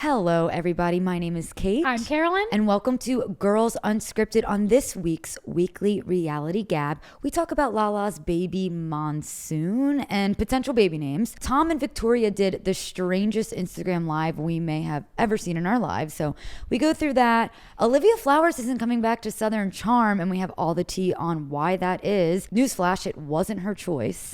Hello, everybody. My name is Kate. I'm Carolyn. And welcome to Girls Unscripted. On this week's weekly reality gab, we talk about Lala's baby Monsoon and potential baby names. Tom and Victoria did the strangest Instagram live we may have ever seen in our lives. So we go through that. Olivia Flowers isn't coming back to Southern Charm, and we have all the tea on why that is. Newsflash, it wasn't her choice.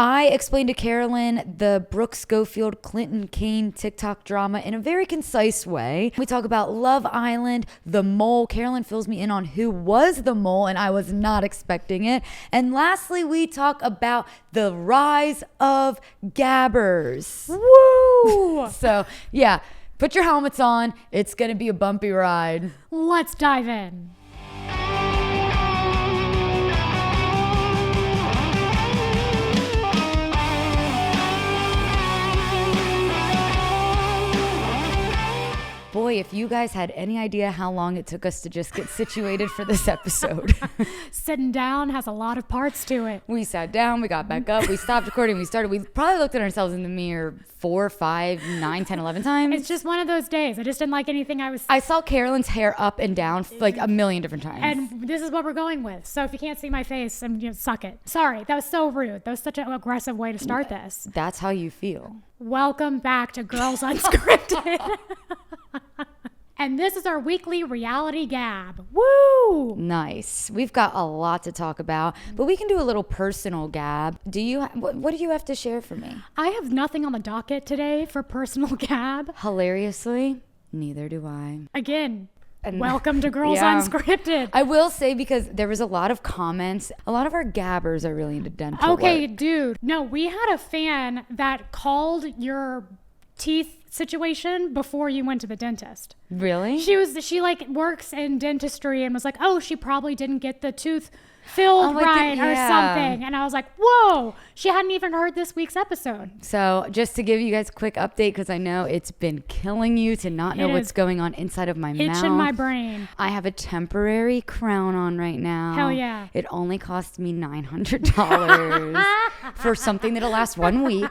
I explained to Carolyn the Brooke, Schofield, Clinton, Kane TikTok drama in a very concise way. We talk about Love Island, the mole. Carolyn fills me in on who was the mole, and I was not expecting it. And lastly, we talk about the rise of gabbers. Woo! So, yeah, put your helmets on. It's going to be a bumpy ride. Let's dive in. Boy, if you guys had any idea how long it took us to just get situated for this episode. Sitting down has a lot of parts to it. We sat down, we got back up, we stopped recording, we started. We probably looked at ourselves in the mirror 4, 5, 9, 10, 11 times. It's just one of those days. I just didn't like anything I saw Carolyn's hair up and down like a million different times. And this is what we're going with. So if you can't see my face, suck it. Sorry, that was so rude. That was such an aggressive way to start this. That's how you feel. Welcome back to Girls Unscripted. And this is our weekly reality gab. Woo! Nice. We've got a lot to talk about, but we can do a little personal gab. What do you have to share for me? I have nothing on the docket today for personal gab. Hilariously, neither do I. Again, welcome to Girls Unscripted. I will say, because there was a lot of comments, a lot of our gabbers are really into dental work. Dude. No, we had a fan that called your teeth situation before you went to the dentist. Really? She like works in dentistry and was like, oh, she probably didn't get the tooth filled right or something. And I was like, whoa, she hadn't even heard this week's episode. So just to give you guys a quick update, because I know it's been killing you to not know what's going on inside of my mouth. Itching my brain. I have a temporary crown on right now. Hell yeah. It only cost me $900 for something that'll last 1 week.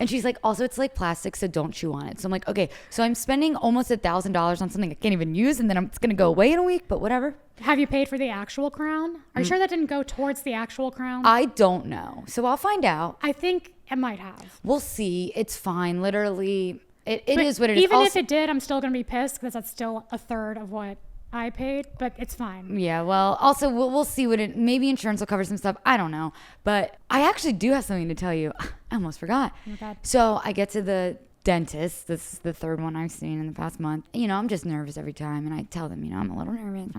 And she's like, also, it's like plastic, so don't chew on it. So I'm like, okay, so I'm spending almost $1,000 on something I can't even use, and then it's going to go away in a week, but whatever. Have you paid for the actual crown? Are you sure that didn't go towards the actual crown? I don't know. So I'll find out. I think it might have. We'll see. It's fine. Literally, it is what it is. Even if it did, I'm still going to be pissed because that's still a third of what I paid, but it's fine. Yeah, well, also, we'll see maybe insurance will cover some stuff. I don't know. But I actually do have something to tell you. I almost forgot. Oh, God. So I get to the dentist. This is the third one I've seen in the past month. I'm just nervous every time. And I tell them, I'm a little nervous.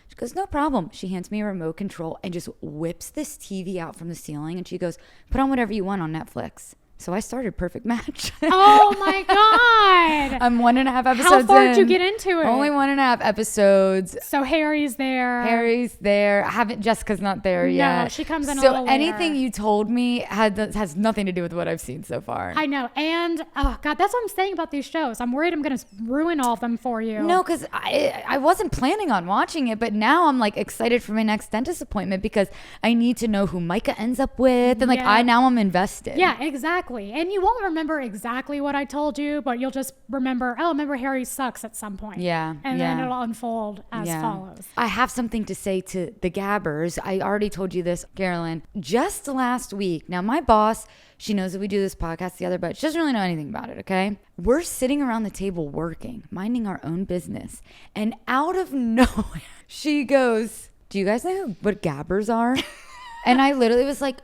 She goes, no problem. She hands me a remote control and just whips this TV out from the ceiling. And she goes, put on whatever you want on Netflix. So I started Perfect Match. Oh my God. I'm 1.5 episodes How far in. did you get into it? Only 1.5 episodes. So Harry's there. Jessica's not there yet. No, she comes in a little later. So anything you told me has nothing to do with what I've seen so far. I know. And, oh God, that's what I'm saying about these shows. I'm worried I'm going to ruin all of them for you. No, because I wasn't planning on watching it, but now I'm like excited for my next dentist appointment because I need to know who Micah ends up with. And now I'm invested. Yeah, exactly. And you won't remember exactly what I told you, but you'll just remember Harry sucks at some point. Yeah. And then it'll unfold as follows. I have something to say to the gabbers. I already told you this, Carolyn. Just last week, now my boss, she knows that we do this podcast together, but she doesn't really know anything about it, okay? We're sitting around the table working, minding our own business. And out of nowhere, she goes, do you guys know what gabbers are? And I literally was like,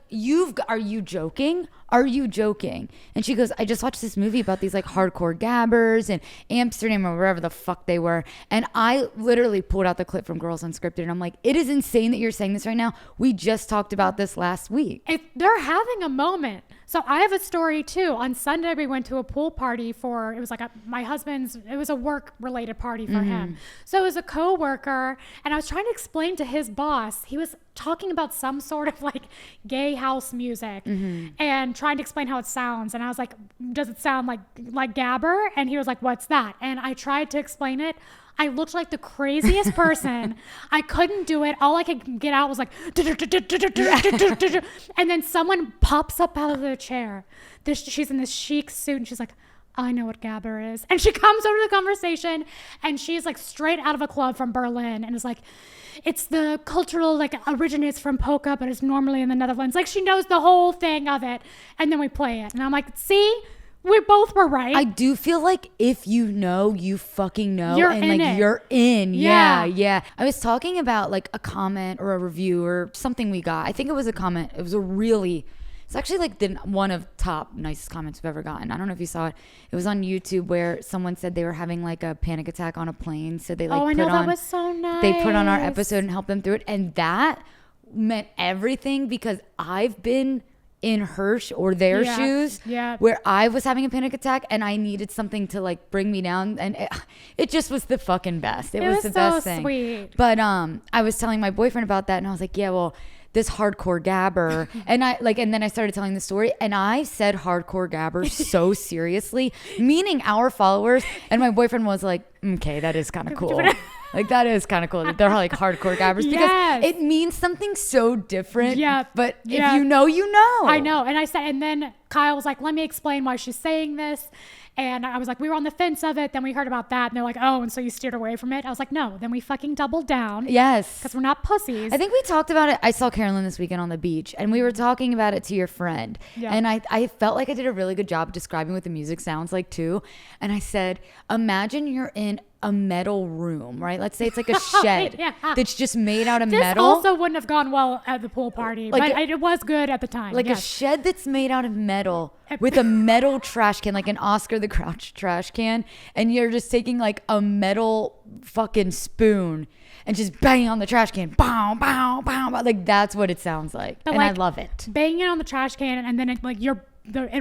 are you joking? Are you joking? And she goes, I just watched this movie about these like hardcore gabbers in Amsterdam or wherever the fuck they were. And I literally pulled out the clip from Girls Unscripted and I'm like, it is insane that you're saying this right now. We just talked about this last week. They're having a moment. So I have a story too. On Sunday, we went to a pool party it was like it was a work related party for him. So it was a coworker and I was trying to explain to his boss, he was talking about some sort of like gay house music and trying to explain how it sounds. And I was like, does it sound like gabber? And he was like, what's that? And I tried to explain it. I looked like the craziest person. I couldn't do it. All I could get out was like, and then someone pops up out of the chair. She's in this chic suit and she's like, I know what gabber is. And she comes over to the conversation and she's like straight out of a club from Berlin and is like, it's the cultural, like originates from polka, but it's normally in the Netherlands. Like she knows the whole thing of it. And then we play it. And I'm like, see, we both were right. I do feel like if you know, you fucking know. You're and in like it. you're in. Yeah. Yeah. I was talking about like a comment or a review or something we got. I think it was a comment. It was it's actually like one of top nicest comments we've ever gotten. I don't know if you saw it. It was on YouTube where someone said they were having like a panic attack on a plane. So they like I know, that was so nice. They put on our episode and helped them through it. And that meant everything because I've been in her or their shoes where I was having a panic attack and I needed something to like bring me down, and it just was the fucking best. It was the best thing. Sweet. But I was telling my boyfriend about that and I was like, yeah, well, this hardcore gabber and then I started telling the story and I said hardcore gabber so seriously, meaning our followers, and my boyfriend was like, okay, that is kind of cool. Like that is kind of cool that they're like hardcore gabbers because it means something so different. Yeah. But if you know, you know. I know. And I said, and then Kyle was like, let me explain why she's saying this. And I was like, we were on the fence of it. Then we heard about that. And they're like, oh, and so you steered away from it. I was like, no, then we fucking doubled down. Yes. Because we're not pussies. I think we talked about it. I saw Carolyn this weekend on the beach and we were talking about it to your friend. Yeah. And I felt like I did a really good job describing what the music sounds like too. And I said, imagine you're in a metal room, right? Let's say it's like a shed that's just made out of metal. This also wouldn't have gone well at the pool party, but it was good at the time. Like a shed that's made out of metal with a metal trash can, like an Oscar the Grouch trash can, and you're just taking like a metal fucking spoon and just banging on the trash can. Bow, bow, bow, bow. Like that's what it sounds like. But and like, I love it. Banging on the trash can and then it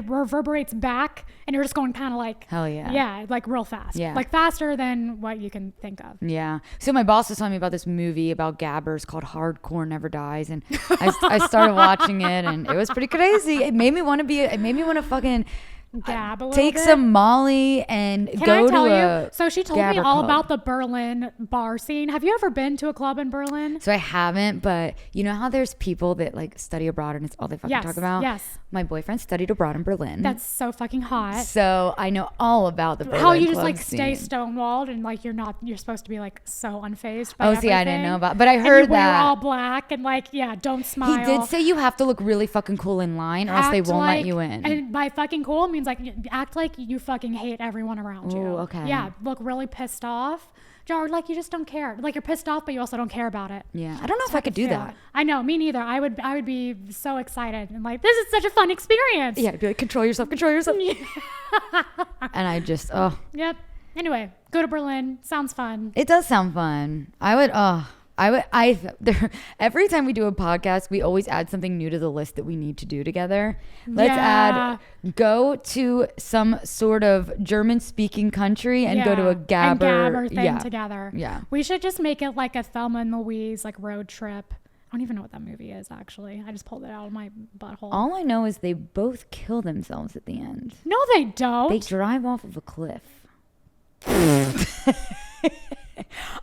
reverberates back and you're just going kind of like, hell yeah. Yeah, like real fast. Yeah. Like faster than what you can think of. Yeah. So my boss was telling me about this movie about gabbers called Hardcore Never Dies. And I started watching it and it was pretty crazy. It made me want to fucking gab a little take bit. Some Molly and go to a So she told me all about the Berlin bar scene. Have you ever been to a club in Berlin? So I haven't, but you know how there's people that like study abroad and it's all they fucking talk about? Yes. My boyfriend studied abroad in Berlin. That's so fucking hot. So I know all about the Berlin how you just club like scene. stay stonewalled and like you're supposed to be like so unfazed by everything. I didn't know about, but I heard that. Wear all black and like, don't smile. He did say you have to look really fucking cool in line or else they won't let you in. And by fucking cool means like act like you fucking hate everyone around you. Ooh, okay. Yeah, look really pissed off. Or like you just don't care. Like you're pissed off, but you also don't care about it. Yeah, I don't know if I could do that. I know, me neither. I would be so excited and like, this is such a fun experience. Yeah, I'd be like, control yourself. And I just, Yep. Anyway, go to Berlin. Sounds fun. It does sound fun. Every time we do a podcast, we always add something new to the list that we need to do together. Let's go to some sort of German speaking country and go to a gabber thing together. Yeah. We should just make it like a Thelma and Louise like road trip. I don't even know what that movie is actually. I just pulled it out of my butthole. All I know is they both kill themselves at the end. No, they don't. They drive off of a cliff.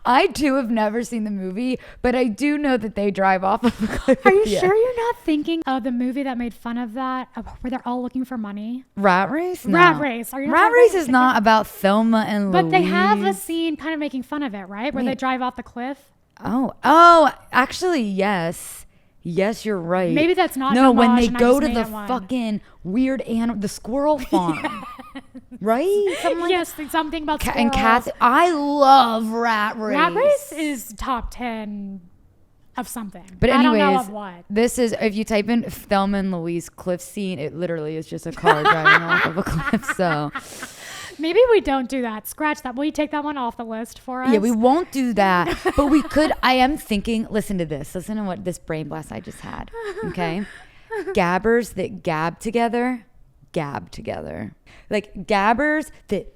I too have never seen the movie, but I do know that they drive off of a cliff. Are you sure you're not thinking of the movie that made fun of that, where they're all looking for money? Rat Race? No. Rat Race. Rat Race is not about Thelma and Louise. But they have a scene kind of making fun of it, right? Where they drive off the cliff. Oh, actually, yes. Yes, you're right. Maybe that's not no. When they go to the fucking weird the squirrel farm, right? Something about squirrels. And cats. I love Rat Race. Rat Race is top 10 of something. But anyways, I don't know of what. This is, if you type in Thelma and Louise cliff scene, it literally is just a car driving off of a cliff. So maybe we don't do that. Scratch that. Will you take that one off the list for us? Yeah, we won't do that. But we could. I am thinking, listen to this. Listen to what this brain blast I just had. Okay. Gabbers that gab together. Like gabbers that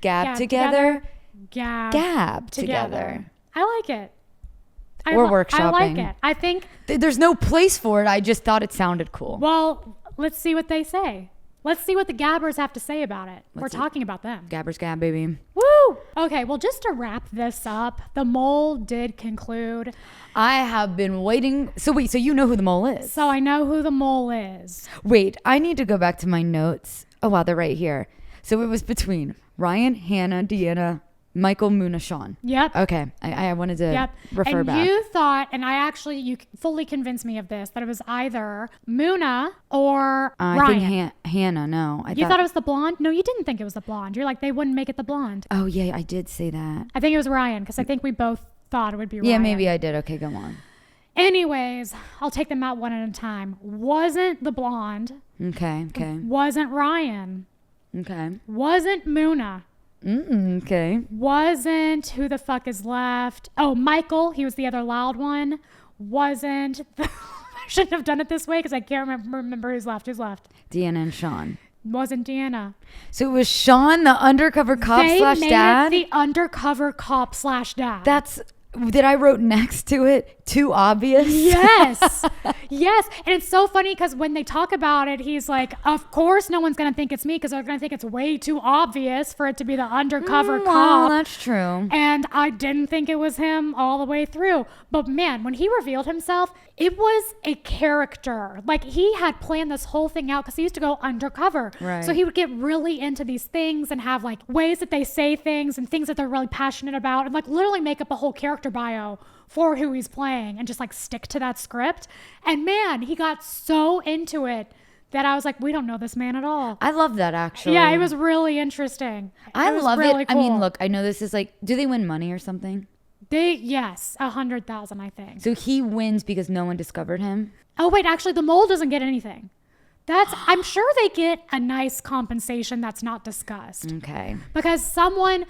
gab together. Gab together. I like it. We're workshopping. I like it. I think there's no place for it. I just thought it sounded cool. Well, let's see what they say. Let's see what the gabbers have to say about it. We're talking about them. Gabbers gab, baby. Woo! Okay, well, just to wrap this up, the mole did conclude. I have been waiting. So you know who the mole is? So I know who the mole is. Wait, I need to go back to my notes. Oh, wow, they're right here. So it was between Ryan, Hannah, Deanna, Michael, Muna, Sean. Yep. Okay. I wanted to refer and back. You thought, and you fully convinced me of this, that it was either Muna or Ryan. I think Hannah, no. You thought it was the blonde? No, you didn't think it was the blonde. You're like, they wouldn't make it the blonde. Oh, yeah, I did say that. I think it was Ryan, because I think we both thought it would be Ryan. Yeah, maybe I did. Okay, go on. Anyways, I'll take them out one at a time. Wasn't the blonde. Okay. Wasn't Ryan. Okay. Wasn't Muna. Okay. Wasn't who the fuck is left. Oh, Michael. He was the other loud one. Wasn't. I shouldn't have done it this way because I can't remember who's left. Who's left? Deanna and Sean. Wasn't Deanna. So it was Sean, the undercover cop slash dad? They made it the undercover cop slash dad. That I wrote next to it, too obvious. Yes. Yes. And it's so funny because when they talk about it, he's like, of course no one's going to think it's me because they're going to think it's way too obvious for it to be the undercover cop. Well, that's true. And I didn't think it was him all the way through. But man, when he revealed himself, it was a character. Like he had planned this whole thing out because he used to go undercover. Right. So he would get really into these things and have like ways that they say things and things that they're really passionate about and like literally make up a whole character bio for who he's playing and just like stick to that script. And man, he got so into it that I was like, we don't know this man at all. I love that actually. Yeah, it was really interesting. I love really it. cool. I mean, look, I know this is like, do they win money or something? Yes, 100,000, I think. So he wins because no one discovered him? Oh, wait, actually, the mole doesn't get anything. I'm sure they get a nice compensation that's not discussed. Okay. Because someone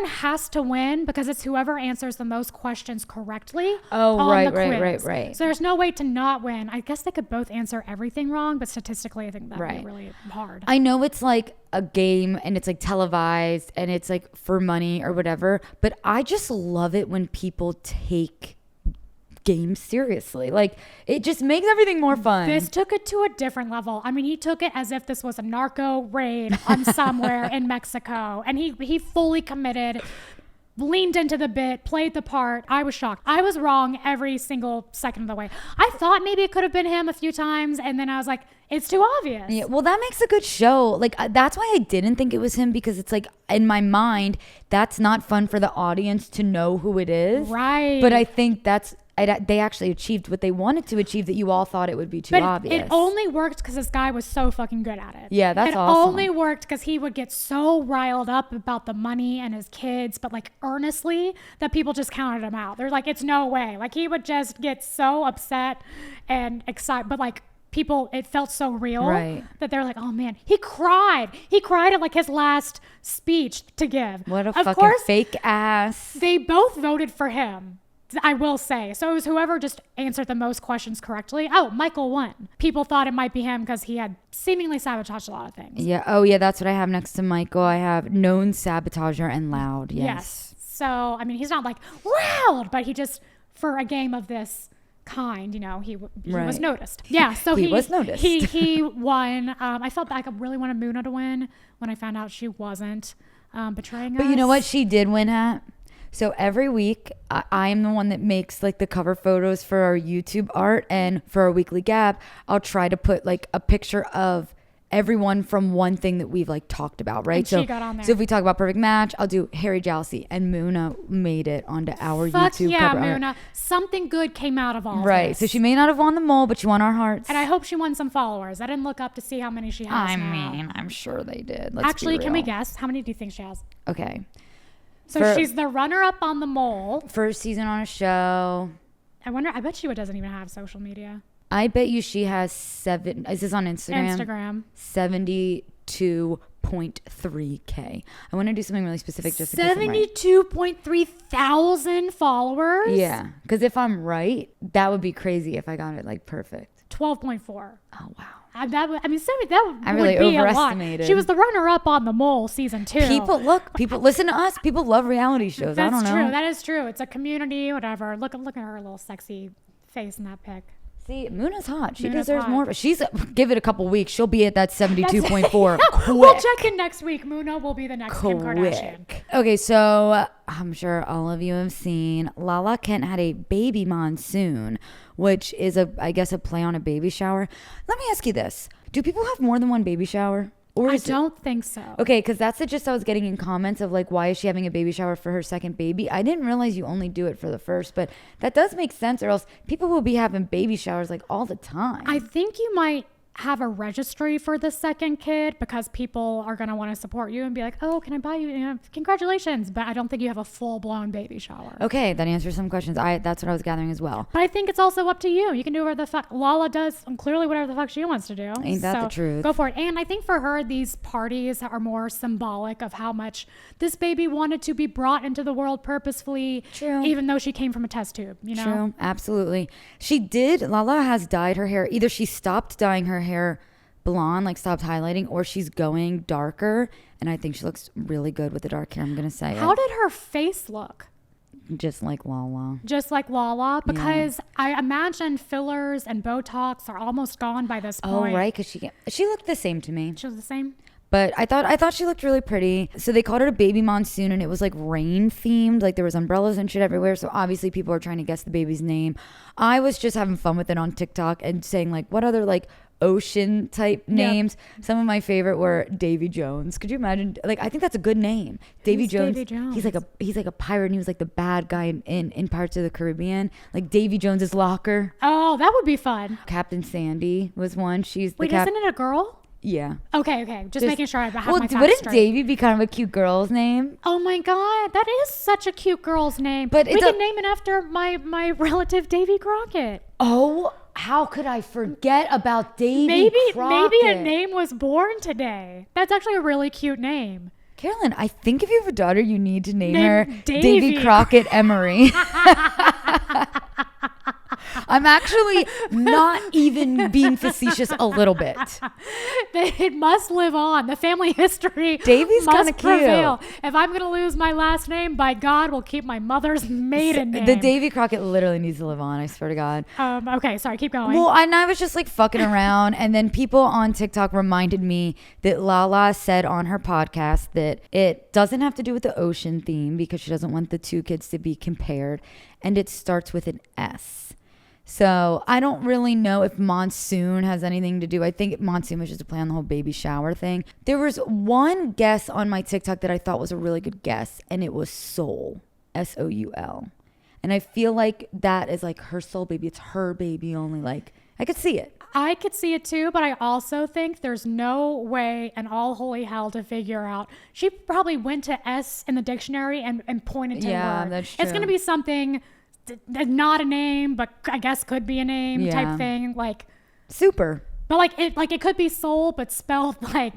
has to win because it's whoever answers the most questions correctly. Oh, on right, the quiz. right. So there's no way to not win. I guess they could both answer everything wrong, but statistically, I think that would be really hard. I know it's like a game and it's like televised and it's like for money or whatever, but I just love it when people take games seriously. Like it just makes everything more fun. This took it to a different level. I mean, he took it as if this was a narco raid on somewhere in Mexico, and he fully committed, leaned into the bit, played the part. I was shocked. I was wrong every single second of the way. I thought maybe it could have been him a few times, and then I was like, it's too obvious. Yeah, well, that makes a good show. Like that's why I didn't think it was him, because it's like in my mind that's not fun for the audience to know who it is. Right. But I think they actually achieved what they wanted to achieve, that you all thought it would be too obvious. It only worked because this guy was so fucking good at it. Yeah, that's awesome. It only worked because he would get so riled up about the money and his kids, but like earnestly, that people just counted him out. They're like, it's no way. Like he would just get so upset and excited, but like people, it felt so real that they're like, oh man, he cried. He cried at like his last speech to give. What a of fucking course, fake ass. They both voted for him, I will say. So it was whoever just answered the most questions correctly. Oh, Michael won. People thought it might be him because he had seemingly sabotaged a lot of things. Yeah. Oh, yeah. That's what I have next to Michael. I have known sabotager and loud. Yes. So, I mean, he's not like loud, but he just, for a game of this kind, you know, he was noticed. Yeah. So he was noticed. He won. I felt like I really wanted Muna to win when I found out she wasn't betraying us. But you know what she did win at? So every week, I am the one that makes like the cover photos for our YouTube art, and for our weekly gab, I'll try to put like a picture of everyone from one thing that we've like talked about, right? And she got on there. So if we talk about perfect match, I'll do Harry Jealousy, and Muna made it onto our YouTube cover art. Muna. Something good came out of all right. this. So she may not have won the mole, but she won our hearts. And I hope she won some followers. I didn't look up to see how many she has I now. mean, I'm sure they did. Let's Actually, be can we real. guess? How many do you think she has? Okay. So she's the runner-up on the mole. First season on a show. I bet she doesn't even have social media. I bet you she has is this on Instagram? 72.3K. I want to do something really specific just to 72.3 thousand followers? Yeah. Because if I'm right, that would be crazy if I got it like perfect. 12.4. Oh, wow. I mean, that I would really be overestimated. a lot. She was the runner-up on the mole season 2. People listen to us. People love reality shows. I don't know. That's true. That is true. It's a community, whatever. Look at her little sexy face in that pic. See, Muna's hot. She Muna's deserves hot. more. Give it a couple weeks. She'll be at that 72.4. We'll check in next week. Muna will be the next Kim Kardashian. Okay, so I'm sure all of you have seen Lala Kent had a baby monsoon, which is I guess a play on a baby shower. Let me ask you this. Do people have more than one baby shower? Or I don't think so. Okay, because that's the gist I was getting in comments of like, why is she having a baby shower for her second baby? I didn't realize you only do it for the first, but that does make sense, or else people will be having baby showers like all the time. I think you might have a registry for the second kid because people are going to want to support you and be like, oh, can I buy you? Congratulations. But I don't think you have a full-blown baby shower. Okay, that answers some questions. That's what I was gathering as well. But I think it's also up to you. You can do whatever the fuck. Lala does clearly whatever the fuck she wants to do. Ain't that the truth? Go for it. And I think for her, these parties are more symbolic of how much this baby wanted to be brought into the world purposefully. True. Even though she came from a test tube, you know? True, absolutely. Lala has dyed her hair. Either she stopped dyeing her hair blonde, like stopped highlighting, or she's going darker, and I think she looks really good with the dark hair. I'm gonna say How did her face look? just like Lala. Just like Lala, because I imagine fillers and Botox are almost gone by this point. Oh right, because she looked the same to me. She was the same. But I thought she looked really pretty. So they called it a baby monsoon, and it was like rain themed. Like there was umbrellas and shit everywhere. So obviously people are trying to guess the baby's name. I was just having fun with it on TikTok and saying like, what other like ocean type names? Some of my favorite were Davy Jones. Could you imagine? Like I think that's a good name. Davy Jones. He's like a pirate, and he was like the bad guy in Pirates of the Caribbean. Like Davy Jones's locker. Oh, that would be fun. Captain Sandy was one. She's the Wait, isn't it a girl? Yeah. Okay. Just making sure I have my facts straight. Wouldn't Davy be kind of a cute girl's name? Oh my God, that is such a cute girl's name. But we can name it after my relative Davy Crockett. Oh, how could I forget about Davy Crockett? Maybe a name was born today. That's actually a really cute name. Carolyn, I think if you have a daughter, you need to name her Davy. Davy Crockett Emery. I'm actually not even being facetious a little bit. It must live on. The family history Davy's kind must of cute. prevail. If I'm going to lose my last name, by God, we'll keep my mother's maiden name. The Davy Crockett literally needs to live on, I swear to God. Okay, sorry, keep going. Well, and I was just like fucking around, and then people on TikTok reminded me that Lala said on her podcast that it doesn't have to do with the ocean theme because she doesn't want the two kids to be compared, and it starts with an S. So I don't really know if monsoon has anything to do. I think monsoon was just a play on the whole baby shower thing. There was one guess on my TikTok that I thought was a really good guess, and it was soul, Soul. And I feel like that is like her soul baby. It's her baby only. Like I could see it. I could see it too, but I also think there's no way in all holy hell to figure out. She probably went to S in the dictionary and pointed to Yeah, word. that's true. It's going to be something not a name, but I guess could be a name type thing. Like super. But like it could be soul, but spelled like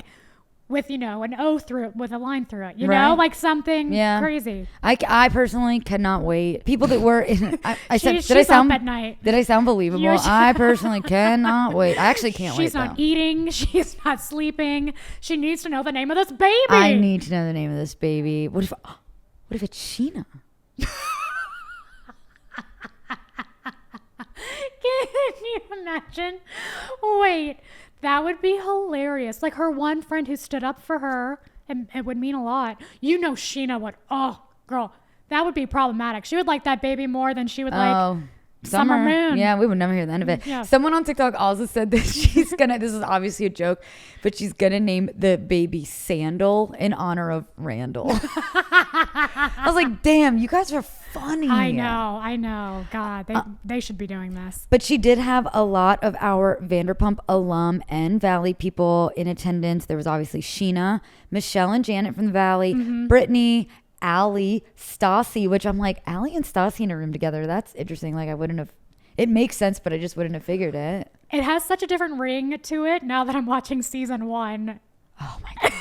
with, an O through it, with a line through it, know, like something crazy. I personally cannot wait. People that were in, I said, She's up at night. Did I sound believable? I personally cannot wait. I actually can't wait. She's not eating. She's not sleeping. She needs to know the name of this baby. I need to know the name of this baby. What if it's Sheena? Can you imagine? Wait, that would be hilarious. Like her one friend who stood up for her, and it would mean a lot. Sheena would, oh, girl, that would be problematic. She would like that baby more than she would like Summer Moon. Yeah, we would never hear the end of it. Yeah. Someone on TikTok also said that she's gonna, this is obviously a joke, but she's gonna name the baby Sandal in honor of Randall. I was like, damn, you guys are funny. I know. God, they should be doing this. But she did have a lot of our Vanderpump alum and Valley people in attendance. There was obviously Sheena, Michelle and Janet from the Valley, Brittany, Allie, Stassi, which I'm like, Allie and Stassi in a room together. That's interesting. Like I wouldn't have, it makes sense, but I just wouldn't have figured it. It has such a different ring to it now that I'm watching season 1. Oh my God.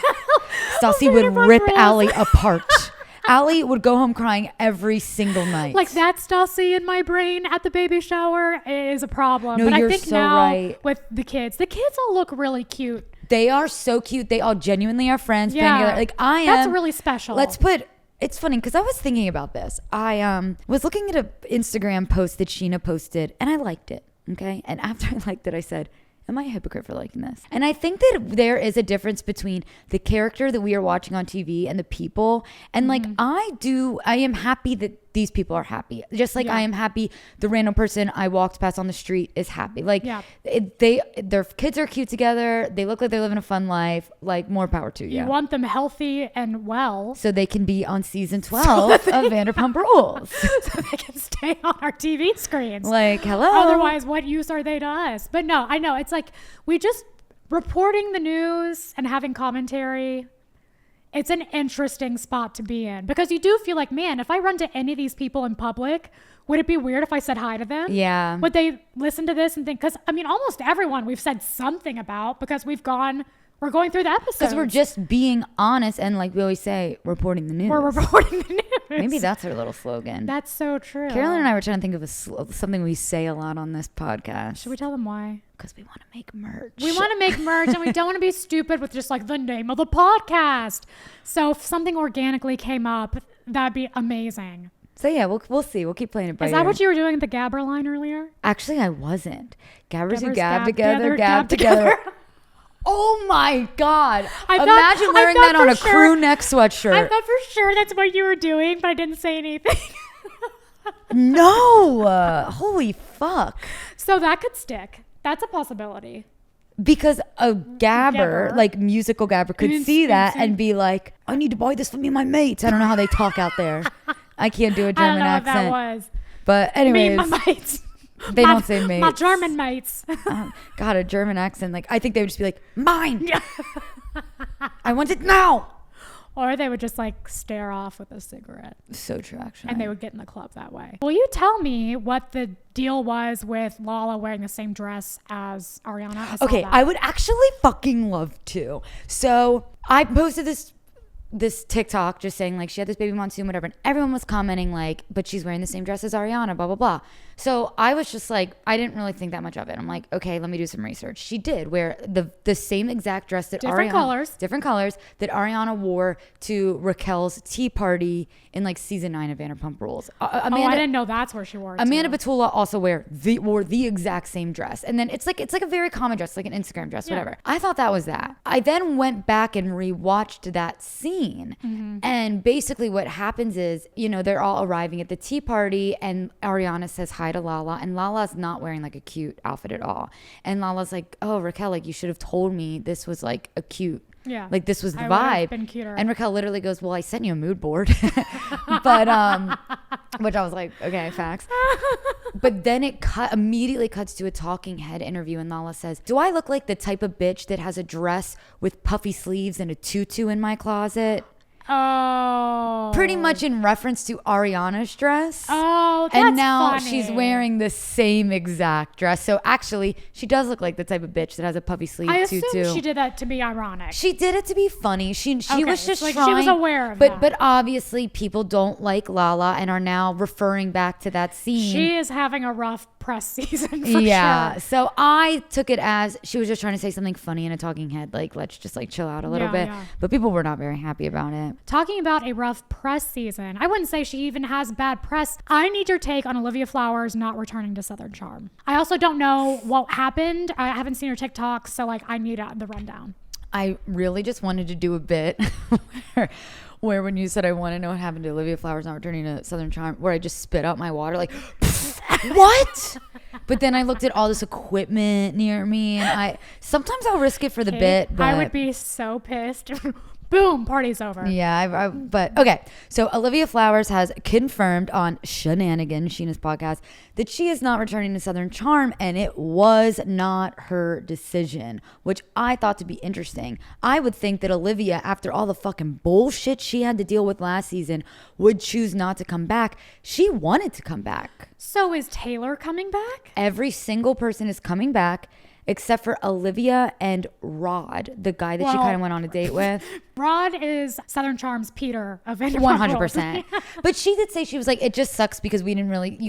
Stassi would rip Allie apart. Allie would go home crying every single night. Like that Stassi in my brain at the baby shower is a problem. No, but you're I think so now right. with the kids all look really cute. They are so cute. They all genuinely are friends playing together. Like I am. That's really special. It's funny because I was thinking about this. I was looking at an Instagram post that Sheena posted and I liked it. Okay. And after I liked it, I said, am I a hypocrite for liking this? And I think that there is a difference between the character that we are watching on TV and the people. And like I am happy that these people are happy. Just like I am happy the random person I walked past on the street is happy. Like their kids are cute together. They look like they're living a fun life. Like more power to you. You want them healthy and well. So they can be on season 12 of Vanderpump Rules. So they can stay on our TV screens. Like, hello. Otherwise, what use are they to us? But no, I know. It's like we just reporting the news and having commentary. It's an interesting spot to be in because you do feel like, man, if I run to any of these people in public, would it be weird if I said hi to them? Yeah. Would they listen to this and think, because I mean, almost everyone we've said something about because we're going through the episodes. Because we're just being honest and like we always say, reporting the news. We're reporting the news. Maybe that's our little slogan. That's so true. Carolyn and I were trying to think of something we say a lot on this podcast. Should we tell them why? Because we want to make merch. We want to make merch and we don't want to be stupid with just like the name of the podcast. So if something organically came up, that'd be amazing. So yeah, we'll see. We'll keep playing it by ear. Is that what you were doing at the gabber line earlier? Actually, I wasn't. Gabbers who gab gab together. Oh my God. Imagine wearing that on a sure. crew neck sweatshirt. I thought for sure that's what you were doing, but I didn't say anything. No. Holy fuck. So that could stick. That's a possibility. Because a gabber, like musical gabber, could see that and be like, I need to buy this for me and my mates. I don't know how they talk out there. I can't do a German accent. I don't know what that was. But anyways. Me and my mates. They don't say mates. My German mates. God, a German accent. Like, I think they would just be like, mine. I want it now. Or they would just like stare off with a cigarette. So true, actually. And they would get in the club that way. Will you tell me what the deal was with Lala wearing the same dress as Ariana? Okay, I would actually fucking love to. So I posted this TikTok just saying like she had this baby monsoon, whatever, and everyone was commenting like, but she's wearing the same dress as Ariana, blah, blah, blah. So I was just like, I didn't really think that much of it. I'm like, okay, let me do some research. She did wear the same exact dress that different colors that Ariana wore to Raquel's tea party in like season 9 of Vanderpump Rules. Amanda, I didn't know that's where she wore it. Amanda Batula also wore the exact same dress. And then it's like a very common dress, like an Instagram dress, whatever. I thought that was that. I then went back and rewatched that scene. Mm-hmm. And basically what happens is, you know, they're all arriving at the tea party and Ariana says hi to Lala, and Lala's not wearing like a cute outfit at all. And Lala's like, oh, Raquel, like you should have told me this was like a cute, like this was the vibe. Been cuter. And Raquel literally goes, well, I sent you a mood board. But which I was like, okay, facts. But then it immediately cuts to a talking head interview and Lala says, do I look like the type of bitch that has a dress with puffy sleeves and a tutu in my closet? Oh. Pretty much in reference to Ariana's dress. Oh, that's And now funny. she's wearing the same exact dress. So actually, she does look like the type of bitch that has a puffy sleeve tutu. I assume she did that to be ironic. She did it to be funny. She was just like trying. She was aware of that. But obviously, people don't like Lala and are now referring back to that scene. She is having a rough press season for sure. So I took it as she was just trying to say something funny in a talking head. Like, let's just like chill out a little bit. Yeah. But people were not very happy about it. Talking about a rough press season, I wouldn't say she even has bad press. I need your take on Olivia Flowers not returning to Southern Charm. I also don't know what happened. I haven't seen her TikTok, so like I need the rundown. I really just wanted to do a bit where when you said I want to know what happened to Olivia Flowers not returning to Southern Charm, where I just spit out my water like, what? But then I looked at all this equipment near me, and sometimes I'll risk it for the bit. But I would be so pissed. Boom, party's over. Yeah, but okay. So Olivia Flowers has confirmed on Shenanigans, Sheena's podcast, that she is not returning to Southern Charm, and it was not her decision, which I thought to be interesting. I would think that Olivia, after all the fucking bullshit she had to deal with last season, would choose not to come back. She wanted to come back. So is Taylor coming back? Every single person is coming back. Except for Olivia and Rod, the guy that she kind of went on a date with. Rod is Southern Charm's Peter of Vanderpump 100%. But she did say, she was like, it just sucks because you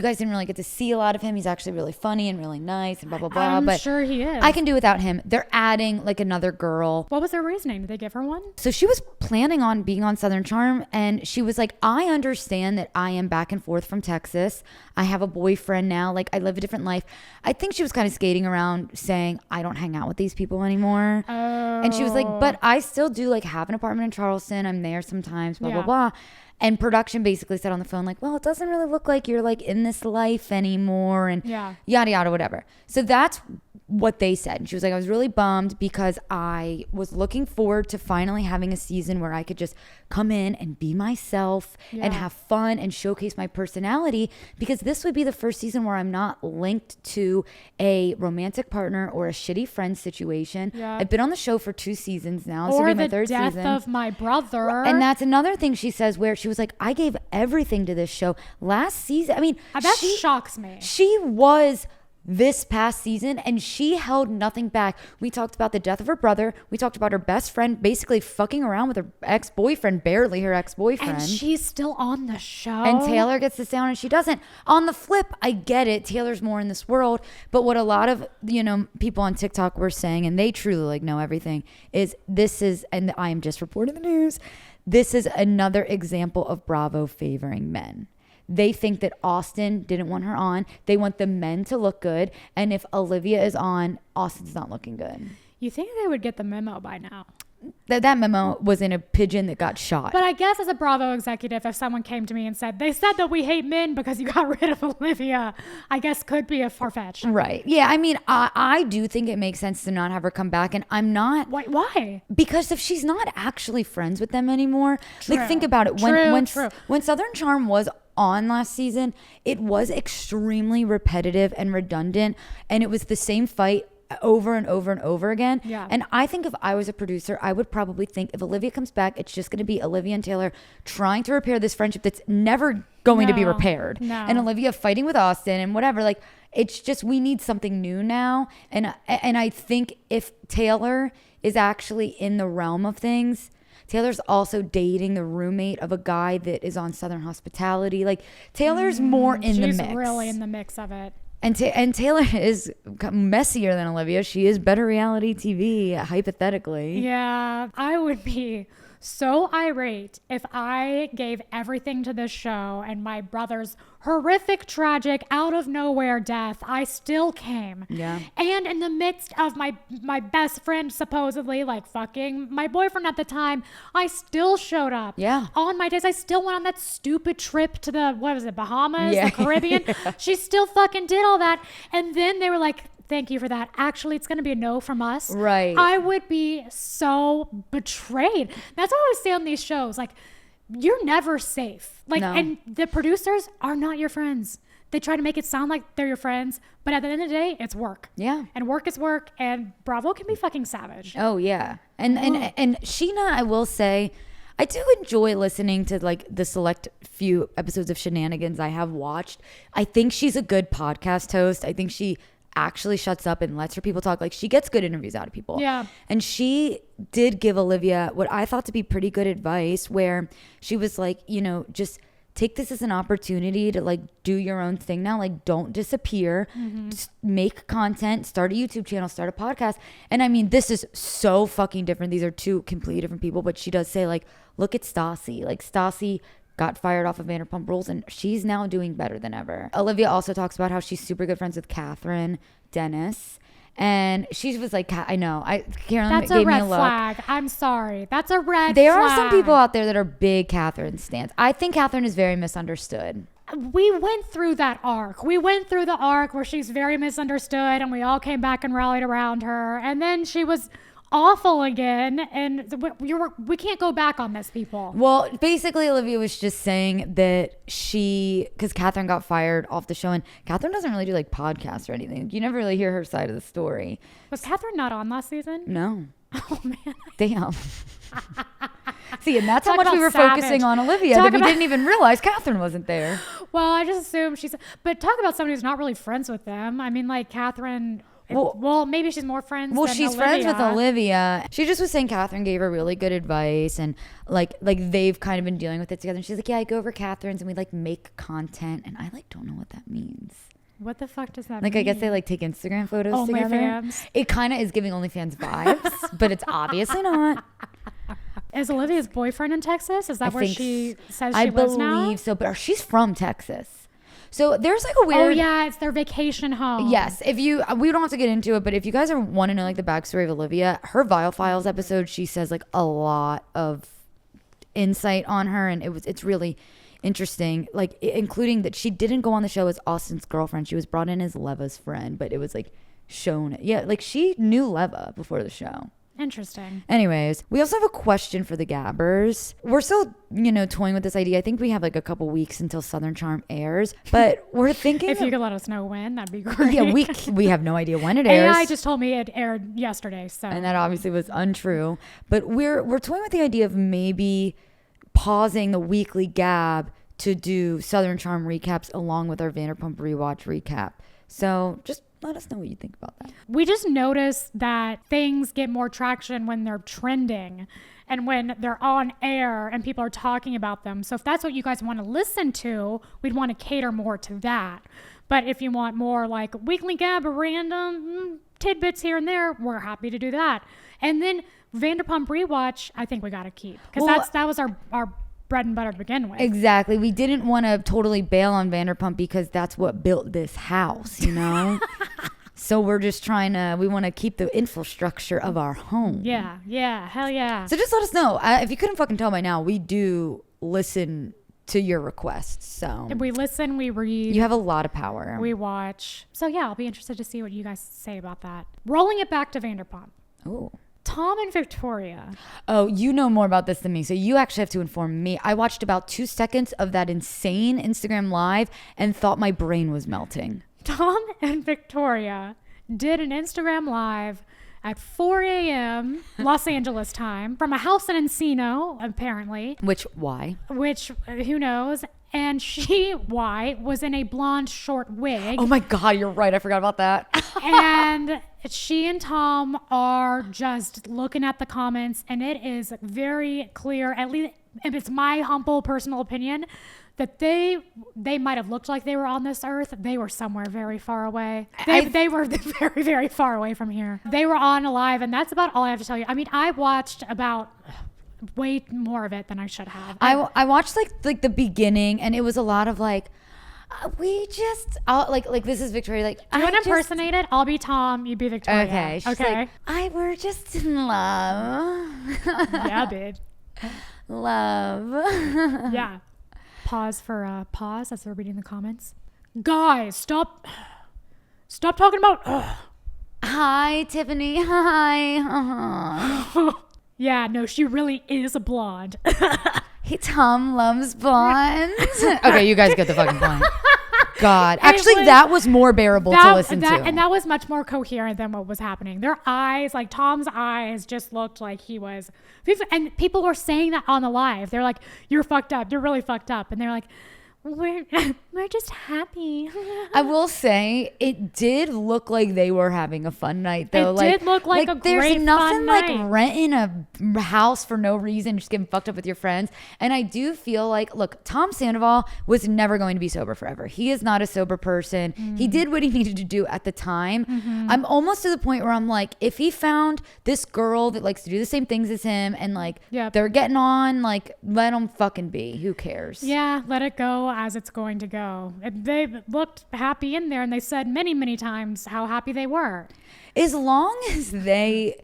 guys didn't really get to see a lot of him. He's actually really funny and really nice and blah, blah, blah. I'm sure he is. I can do without him. They're adding like another girl. What was their reasoning? Did they give her one? So she was planning on being on Southern Charm, and she was like, I understand that I am back and forth from Texas. I have a boyfriend now. Like, I live a different life. I think she was kind of skating around saying, saying, I don't hang out with these people anymore. Oh. And she was like, but I still do like have an apartment in Charleston. I'm there sometimes, blah, blah, blah. And production basically said on the phone, like, well, it doesn't really look like you're like in this life anymore, and yada, yada, whatever. So that's what they said. And she was like, I was really bummed because I was looking forward to finally having a season where I could just come in and be myself and have fun and showcase my personality, because this would be the first season where I'm not linked to a romantic partner or a shitty friend situation. I've been on the show for 2 seasons now. This will be my 3rd season. Or the death of my brother. And that's another thing she says, where she was like, I gave everything to this show last season. I mean, that shocks me. She was this past season and she held nothing back. We talked about the death of her brother. We talked about her best friend basically fucking around with her ex-boyfriend, barely her ex-boyfriend. And she's still on the show. And Taylor gets to stay on and she doesn't. On the flip, I get it. Taylor's more in this world. But what a lot of, people on TikTok were saying, and they truly like know everything, is this is, and I am just reporting the news, this is another example of Bravo favoring men. They think that Austin didn't want her on. They want the men to look good. And if Olivia is on, Austin's not looking good. You think they would get the memo by now? That memo was in a pigeon that got shot. But I guess as a Bravo executive, if someone came to me and said, they said that we hate men because you got rid of Olivia, I guess could be a far-fetched. Right. Yeah, I mean, I do think it makes sense to not have her come back. And I'm not. Why? Because if she's not actually friends with them anymore. True. Like, think about it. True. When Southern Charm was on last season, it was extremely repetitive and redundant. And it was the same fight over and over and over again. Yeah. And I think if I was a producer, I would probably think if Olivia comes back, it's just going to be Olivia and Taylor trying to repair this friendship that's never going to be repaired. No. And Olivia fighting with Austin and whatever. Like, it's just, we need something new now. And I think if Taylor is actually in the realm of things, Taylor's also dating the roommate of a guy that is on Southern Hospitality. Like, Taylor's more in the mix. She's really in the mix of it. And Taylor is messier than Olivia. She is better reality TV, hypothetically. Yeah, I would be so irate if I gave everything to this show and my brother's horrific, tragic, out of nowhere death, I still came. Yeah. And in the midst of my best friend supposedly like fucking my boyfriend at the time, I still showed up. Yeah. On my days, I still went on that stupid trip to the, what was it, Bahamas, Yeah. the Caribbean. Yeah. She She still fucking did all that. And then they were like, thank you for that. Actually, it's going to be a no from us. Right. I would be so betrayed. That's what I always say on these shows. Like, you're never safe. Like, No. and the producers are not your friends. They try to make it sound like they're your friends, but at the end of the day, it's work. Yeah. And work is work, and Bravo can be fucking savage. Oh, yeah. And Sheena, I will say, I do enjoy listening to like the select few episodes of Shenanigans I have watched. I think she's a good podcast host. I think she actually shuts up and lets her people talk. Like, she gets good interviews out of people. Yeah. And she did give Olivia what I thought to be pretty good advice, where she was like, just take this as an opportunity to like do your own thing now. Like, don't disappear. Just make content, start a YouTube channel, start a podcast. And I mean, this is so fucking different. These are 2 completely different people, but she does say like, look at Stassi. Like, Stassi got fired off of Vanderpump Rules and she's now doing better than ever. Olivia also talks about how she's super good friends with Catherine Dennis. And she was like, I know. Carolyn That's gave a red me a look. flag. I'm sorry. That's a red There flag. are some people out there that are big Catherine stans. I think Catherine is very misunderstood. We went through that arc. We went through the arc where she's very misunderstood and we all came back and rallied around her. And then she was awful again. And we can't go back on this, people. Well, basically, Olivia was just saying that because Catherine got fired off the show, and Catherine doesn't really do like podcasts or anything. You never really hear her side of the story. Was Catherine not on last season? No. Oh, man. Damn. See, and that's how Talk much we about were savage. focusing on Olivia Talk that we about- didn't even realize Catherine wasn't there. Well, I just assume but talk about somebody who's not really friends with them. I mean, like Catherine. Well, maybe she's more friends. Well, than she's Olivia. friends with Olivia. She just was saying Catherine gave her really good advice, and like they've kind of been dealing with it together. And she's like, yeah, I go over Catherine's and we like make content, and I like don't know what that means. What the fuck does that Like, mean? I guess they like take Instagram photos together. OnlyFans. It kind of is giving OnlyFans vibes, but it's obviously not. Is Olivia's boyfriend in Texas? Is that where she says I she lives now? believe so, but she's from Texas. So there's like a weird. Oh yeah, it's their vacation home. Yes, we don't have to get into it, but if you guys want to know like the backstory of Olivia, her Vile Files episode, she says like a lot of insight on her, and it's really interesting, like including that she didn't go on the show as Austin's girlfriend. She was brought in as Leva's friend, but it was like shown, yeah, like she knew Leva before the show. Interesting. Anyways, we also have a question for the gabbers. We're still, toying with this idea. I think we have like a couple weeks until Southern Charm airs, but we're thinking if you could let us know when, that'd be great. Yeah, we have no idea when it airs. AI just told me it aired yesterday, so. And that obviously was untrue. But we're toying with the idea of maybe pausing the weekly gab to do Southern Charm recaps along with our Vanderpump rewatch recap. So just let us know what you think about that. We just noticed that things get more traction when they're trending and when they're on air and people are talking about them. So if that's what you guys want to listen to, we'd want to cater more to that. But if you want more like weekly gab or random tidbits here and there, we're happy to do that. And then Vanderpump rewatch, I think we got to keep, because that was our bread and butter to begin with. Exactly. We didn't want to totally bail on Vanderpump because that's what built this house, So we're just we want to keep the infrastructure of our home. Yeah, hell yeah. So just let us know. If you couldn't fucking tell by now, we do listen to your requests. So we listen, we read. You have a lot of power. We watch. So yeah, I'll be interested to see what you guys say about that. Rolling it back to Vanderpump. Oh. Tom and Victoria. Oh, you know more about this than me, so you actually have to inform me. I watched about 2 seconds of that insane Instagram live and thought my brain was melting. Tom and Victoria did an Instagram live at 4 a.m. Los Angeles time from a house in Encino, apparently. Why? Who knows? And why, was in a blonde short wig. Oh my God, you're right. I forgot about that. And she and Tom are just looking at the comments, and it is very clear, at least if it's my humble personal opinion, that they might have looked like they were on this earth. They were somewhere very far away. They were very, very far away from here. They were on Alive, and that's about all I have to tell you. I mean, I watched about way more of it than I should have. I watched like the beginning, and it was a lot of like, like this is Victoria. Like, do you want to impersonate it? I'll be Tom, you be Victoria. Okay. She's like, we're just in love. Yeah, babe. Love. Yeah. Pause for pause as they're reading the comments. Guys, stop talking about. Hi, Tiffany. Hi. Yeah, no, she really is a blonde. Hey, Tom loves blondes. Okay, you guys get the fucking point. God. Actually, that was more bearable to listen to. And that was much more coherent than what was happening. Their eyes, like Tom's eyes, just looked like he was. And people were saying that on the live. They're like, you're fucked up. You're really fucked up. And they're like, we're just happy. I will say it did look like they were having a fun night though. It did look like a great there's nothing fun like night. renting a house for no reason, just getting fucked up with your friends. And I do feel like, look, Tom Sandoval was never going to be sober forever. He is not a sober person. He did what he needed to do at the time. I'm almost to the point where I'm like, if he found this girl that likes to do the same things as him and like they're getting on, like let them fucking be. Who cares? Yeah, let it go as it's going to go. They looked happy in there, and they said many, many times how happy they were. As long as they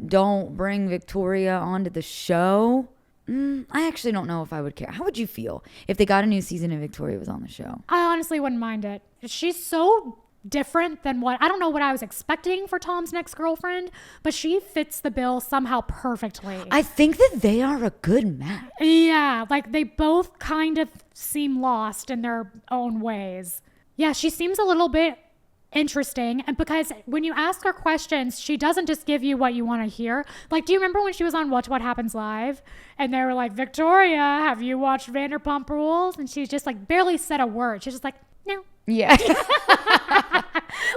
don't bring Victoria onto the show, I actually don't know if I would care. How would you feel if they got a new season and Victoria was on the show? I honestly wouldn't mind it. She's so different than I don't know what I was expecting for Tom's next girlfriend, but she fits the bill somehow perfectly. I think that they are a good match. Yeah, like they both kind of seem lost in their own ways. Yeah, she seems a little bit interesting, and because when you ask her questions, she doesn't just give you what you want to hear. Like, do you remember when she was on Watch What Happens Live and they were like, Victoria, have you watched Vanderpump Rules? And she's just like barely said a word. She's just like, no. Yeah.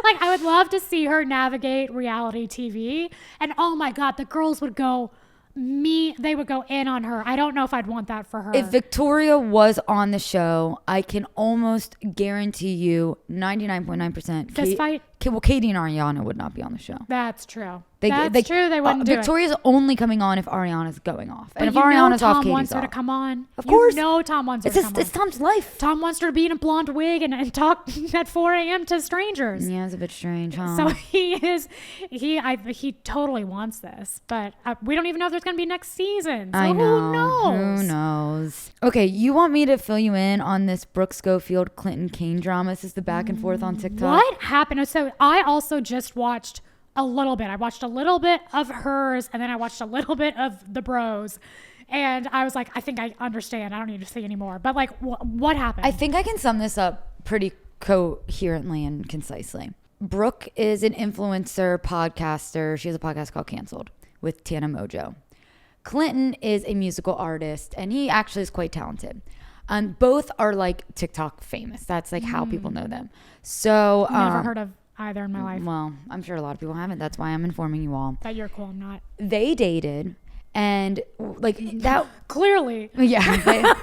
Like, I would love to see her navigate reality TV, and oh my God, the girls would go they would go in on her. I don't know if I'd want that for her. If Victoria was on the show, I can almost guarantee you 99.9% fist fight. Well, Katie and Ariana would not be on the show. That's true. That's true. They wouldn't do Victoria's only coming on if Ariana's going off. But And if you Ariana's know off, Tom Katie's wants her off. to come on. Of course. You know Tom wants her to come on. It's Tom's life. Tom wants her to be in a blonde wig and talk at 4 a.m. to strangers. Yeah, it's a bit strange, huh? So he totally wants this, but we don't even know if there's going to be next season. So I know. who knows? Who knows? Okay, you want me to fill you in on this Brooke Schofield Clinton Kane drama? This is the back and forth on TikTok. What happened? So I also just watched a little bit. I watched a little bit of hers, and then I watched a little bit of the bros. And I was like, I think I understand. I don't need to see anymore. But like, what happened? I think I can sum this up pretty coherently and concisely. Brooke is an influencer, podcaster. She has a podcast called Canceled with Tana Mojo. Clinton is a musical artist, and he actually is quite talented. Both are like TikTok famous. That's like how people know them. So never heard of either in my life. Well, I'm sure a lot of people haven't. That's why I'm informing you all. That you're cool. I'm not. They dated, and like that. Clearly. Yeah.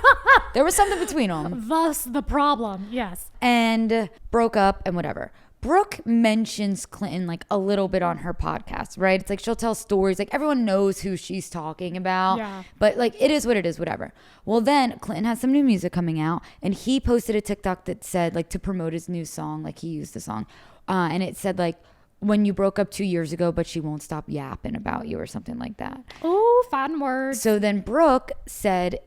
There was something between them. Thus the problem. Yes. And broke up and whatever. Brooke mentions Clinton like a little bit on her podcast, right? It's like she'll tell stories, like everyone knows who she's talking about, Yeah. But like it is what it is, whatever. Well, then Clinton has some new music coming out, and he posted a TikTok that said like to promote his new song, like he used the song, and it said like when you broke up 2 years ago, but she won't stop yapping about you or something like that. Ooh, fun words. So then Brooke said,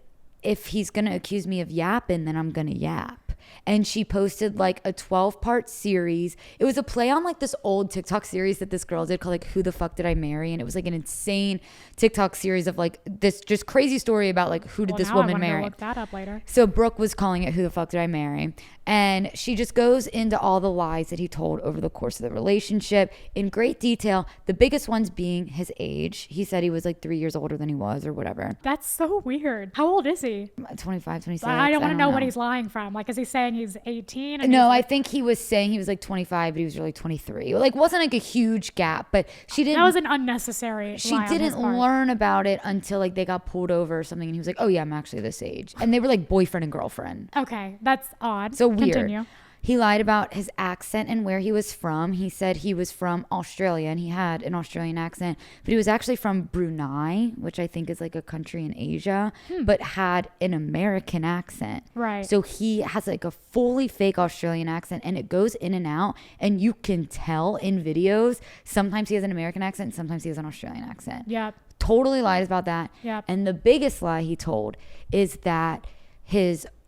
if he's gonna accuse me of yapping, then I'm gonna yap. And she posted like a 12-part series. It was a play on like this old TikTok series that this girl did called like Who the Fuck Did I Marry? And it was like an insane TikTok series of like this just crazy story about like who did this woman marry. Look that up later. So Brooke was calling it Who the Fuck Did I Marry? And she just goes into all the lies that he told over the course of the relationship in great detail. The biggest ones being his age. He said he was like 3 years older than he was or whatever. That's so weird. How old is he? 25, 26. I don't want to know what he's lying from. Like, is he saying he's 18? No, I think he was saying he was like 25, but he was really 23. Like, wasn't like a huge gap, but she didn't. That was an unnecessary. She didn't learn about it until like they got pulled over or something, and he was like, "Oh yeah, I'm actually this age," and they were like boyfriend and girlfriend. Okay, that's odd. So weird. Continue. He lied about his accent and where he was from. He said he was from Australia and he had an Australian accent, but he was actually from Brunei, which I think is like a country in Asia, but had an American accent. Right. So he has like a fully fake Australian accent, and it goes in and out, and you can tell in videos. Sometimes he has an American accent, sometimes he has an Australian accent. Yep. Totally lies about that. Yep. And the biggest lie he told is that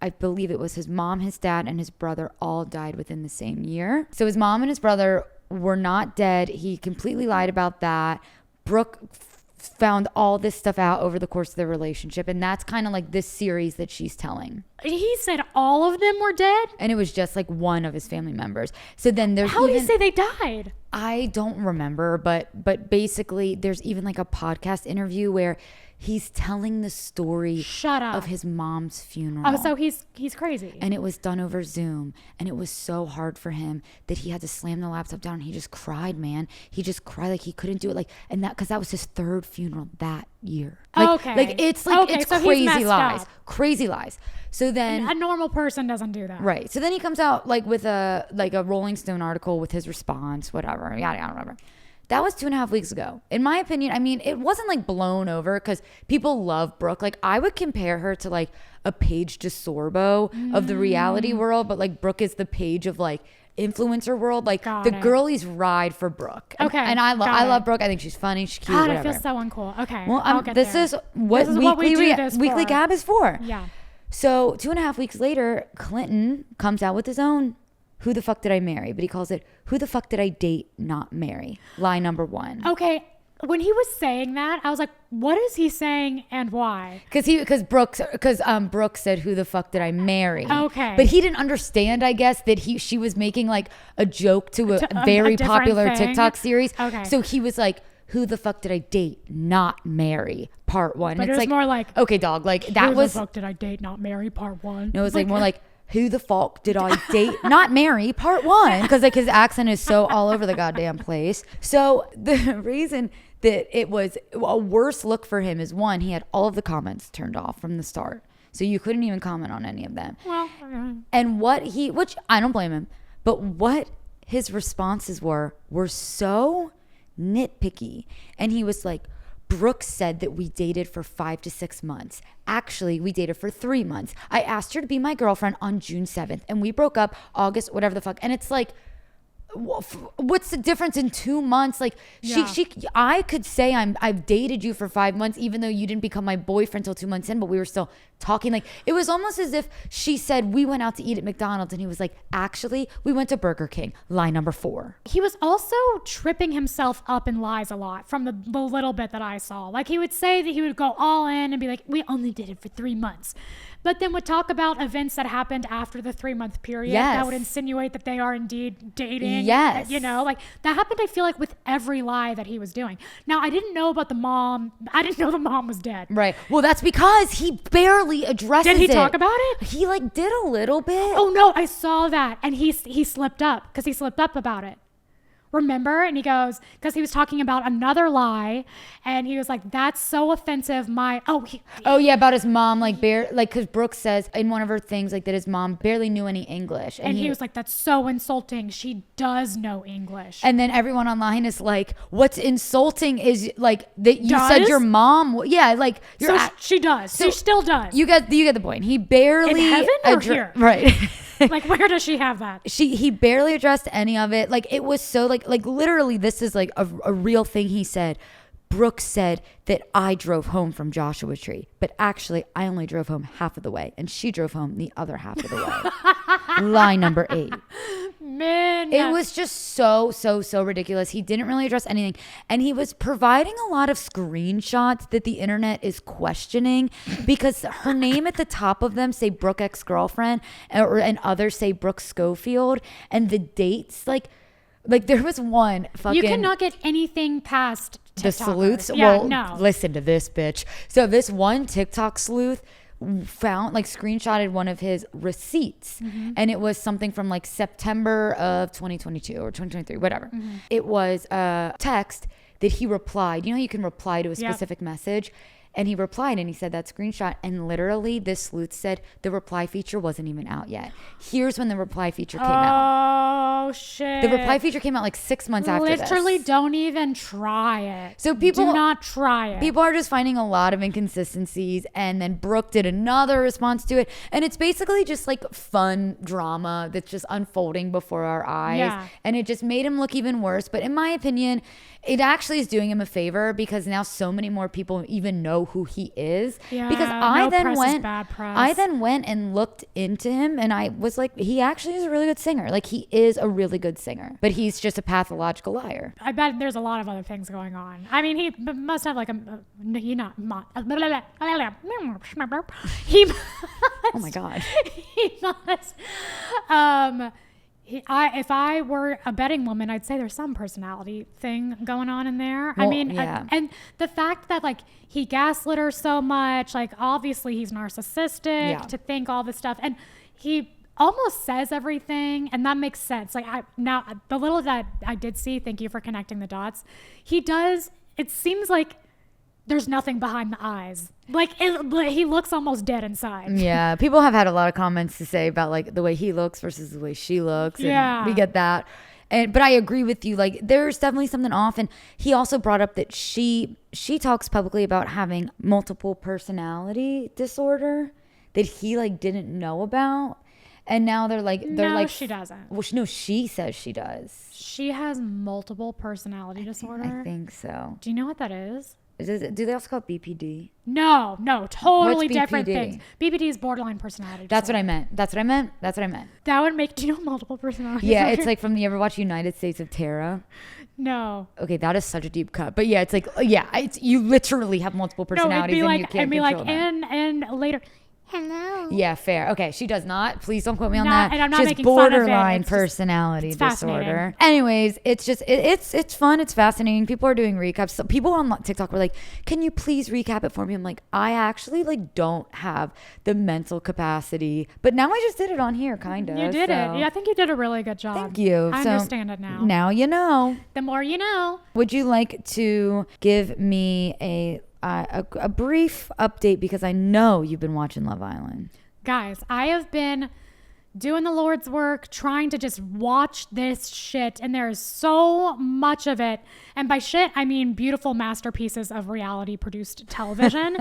I believe it was his mom, his dad, and his brother all died within the same year. So his mom and his brother were not dead. He completely lied about that. Brooke found all this stuff out over the course of their relationship, and that's kind of like this series that she's telling. He said all of them were dead? And it was just like one of his family members. So then there's How did he say they died? I don't remember, but basically there's even like a podcast interview where he's telling the story Shut up. of his mom's funeral. Oh, so he's crazy. And it was done over Zoom, and it was so hard for him that he had to slam the laptop down, and he just cried, man. He just cried like he couldn't do it, like, and that because that was his third funeral that year. Like, Okay. like it's like Okay, it's so he's crazy messed lies, up. crazy lies. So then A normal person doesn't do that. right. So then he comes out like with a Rolling Stone article with his response, whatever, yada yada, whatever. That was 2.5 weeks ago. In my opinion, I mean, it wasn't like blown over because people love Brooke. Like, I would compare her to like a Paige DeSorbo of the reality world, but like Brooke is the Paige of like influencer world. Like Got the it. girlies ride for Brooke. And, Okay, and I got love it. Brooke. I think she's funny. She's cute. God, whatever. I feel so uncool. Okay. Well, I'll get this there. is what This is what we weekly do this weekly for. gab is for. Yeah. So 2.5 weeks later, Clinton comes out with his own Who the Fuck Did I Marry? But he calls it Who the Fuck Did I Date, Not Marry? Lie number one. Okay. When he was saying that, I was like, what is he saying and why? Because Brooke said, "Who the fuck did I marry?" Okay. but he didn't understand, I guess, that she was making like a joke to a very different popular thing? TikTok series. Okay. So he was like, "Who the fuck did I date, not marry?" Part one. But and it it's was like, more like, okay, dog, like that Who was the fuck did I date, not marry, part one? no, it was like more like, "Who the fuck did I date, not marry?" Part one, because like his accent is so all over the goddamn place. So the reason that it was a worse look for him is, one, he had all of the comments turned off from the start. So you couldn't even comment on any of them. Well, And which I don't blame him, but what his responses were so nitpicky. And he was like, Brooke said that we dated for 5 to 6 months. Actually, we dated for 3 months. I asked her to be my girlfriend on June 7th and we broke up August, whatever the fuck. And it's like, what's the difference in 2 months? Like I could say I've dated you for 5 months, even though you didn't become my boyfriend until 2 months in, but we were still talking. Like it was almost as if she said we went out to eat at McDonald's and he was like, actually we went to Burger King. Lie number 4. He was also tripping himself up in lies a lot from the little bit that I saw. Like he would say that he would go all in and be like, we only did it for 3 months. But then would talk about events that happened after the 3-month period that would insinuate that they are indeed dating. Yes. You know, like that happened, I feel like, with every lie that he was doing. Now, I didn't know about the mom. I didn't know the mom was dead. Right. Well, that's because he barely addresses it. Did he talk about it? He like did a little bit. Oh, no, I saw that. And he slipped up because he slipped up about it. Remember? And he goes, because he was talking about another lie, and he was like, that's so offensive. Yeah, about his mom, like because Brooke says in one of her things like that his mom barely knew any English, and he was like, that's so insulting. She does know English. And then everyone online is like, what's insulting is like that you said your mom, like she does. So she still does. You get the point. He barely in heaven or here, right? Like, where does she have that? He barely addressed any of it. Like it was so like literally this is like a real thing he said. Brooke said that I drove home from Joshua Tree, but actually I only drove home half of the way and she drove home the other half of the way. Lie number 8. Man, it was just so ridiculous. He didn't really address anything, and he was providing a lot of screenshots that the internet is questioning because her name at the top of them say Brooke ex-girlfriend, and others say Brooke Schofield, and the dates like there was one fucking. You cannot get anything past TikTokers. The sleuths. Yeah, well, no. Listen to this, bitch. So this one TikTok sleuth found screenshotted one of his receipts, and it was something from like September of 2022 or 2023, whatever. It was a text that he replied. You know how you can reply to a specific message? And he replied and he said that screenshot, and literally this sleuth said the reply feature wasn't even out yet. Here's when the reply feature came out. Oh shit. The reply feature came out like 6 months after this. Literally don't even try it. So people do not try it. People are just finding a lot of inconsistencies, and then Brooke did another response to it, and it's basically just like fun drama that's just unfolding before our eyes, and it just made him look even worse. But in my opinion, it actually is doing him a favor because now so many more people even know who he is. Yeah, because I then went and looked into him, and I was like, he actually is a really good singer. Like he is a really good singer, but he's just a pathological liar. I bet there's a lot of other things going on. I mean, he must have like he must, oh my god, he must. If I were a betting woman, I'd say there's some personality thing going on in there. Well, I mean, and the fact that like he gaslit her so much, like obviously he's narcissistic to think all this stuff, and he almost says everything, and that makes sense. Like now the little that I did see, thank you for connecting the dots. He does. It seems like there's nothing behind the eyes. Like he looks almost dead inside. Yeah, people have had a lot of comments to say about like the way he looks versus the way she looks. And we get that. But I agree with you. Like there's definitely something off. And he also brought up that she talks publicly about having multiple personality disorder that he like didn't know about. And now they're like she doesn't. Well, no, she says she does. She has multiple personality disorder. I think so. Do you know what that is? Do they also call it BPD? No, totally different BPD? things. BPD is borderline personality disorder. That's what I meant. That would make, do you know multiple personality Yeah, disorder? it's like from you ever watch United States of Terror? No. Okay, that is such a deep cut. But yeah, it's like, you literally have multiple personalities and you can't control them. And later, hello. Yeah, fair. Okay, she does not. Please don't quote me on that. And I'm not she has making fun of it. borderline It's just- personality disorder. fascinating. Anyways, it's just it's fun. It's fascinating. People are doing recaps. So people on TikTok were like, "Can you please recap it for me?" I'm like, I actually like don't have the mental capacity. But now I just did it on here, kind of. You did it. Yeah, I think you did a really good job. Thank you. I understand it now. Now you know. The more you know. Would you like to give me a brief update, because I know you've been watching Love Island? Guys, I have been doing the Lord's work, trying to just watch this shit. And there's so much of it. And by shit, I mean beautiful masterpieces of reality produced television.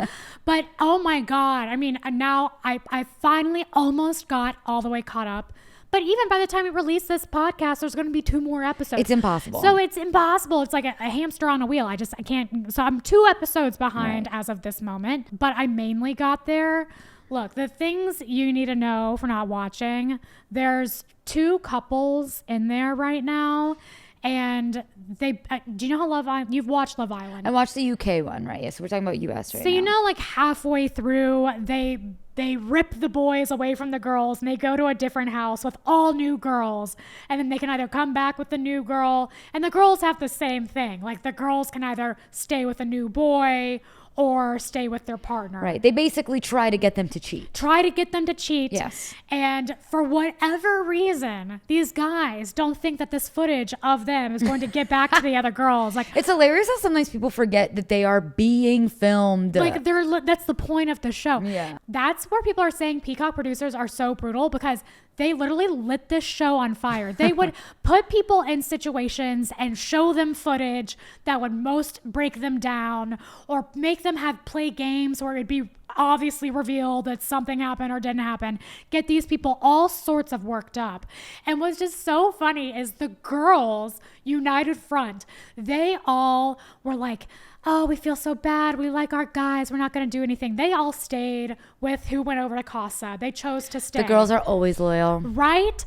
But oh my God. I mean, now I finally almost got all the way caught up. But even by the time we release this podcast, there's going to be 2 more episodes. It's impossible. So it's impossible. It's like a hamster on a wheel. I can't. So I'm 2 episodes behind as of this moment. But I mainly got there. Look, the things you need to know for not watching, there's 2 couples in there right now. And they, do you know how Love Island, you've watched Love Island? I watched the UK one, right? Yeah, so we're talking about US right now. So you know, like halfway through, they rip the boys away from the girls and they go to a different house with all new girls. And then they can either come back with the new girl, and the girls have the same thing. Like the girls can either stay with a new boy or stay with their partner. Right. They basically try to get them to cheat. Yes. And for whatever reason, these guys don't think that this footage of them is going to get back to the other girls. Like, it's hilarious how sometimes people forget that they are being filmed. Like that's the point of the show. Yeah. That's where people are saying Peacock producers are so brutal, because they literally lit this show on fire. They would put people in situations and show them footage that would most break them down, or make them have play games where it'd be obviously revealed that something happened or didn't happen. Get these people all sorts of worked up. And what's just so funny is the girls united front. They all were like, oh, we feel so bad. We like our guys. We're not going to do anything. They all stayed with who went over to Casa. They chose to stay. The girls are always loyal. Right?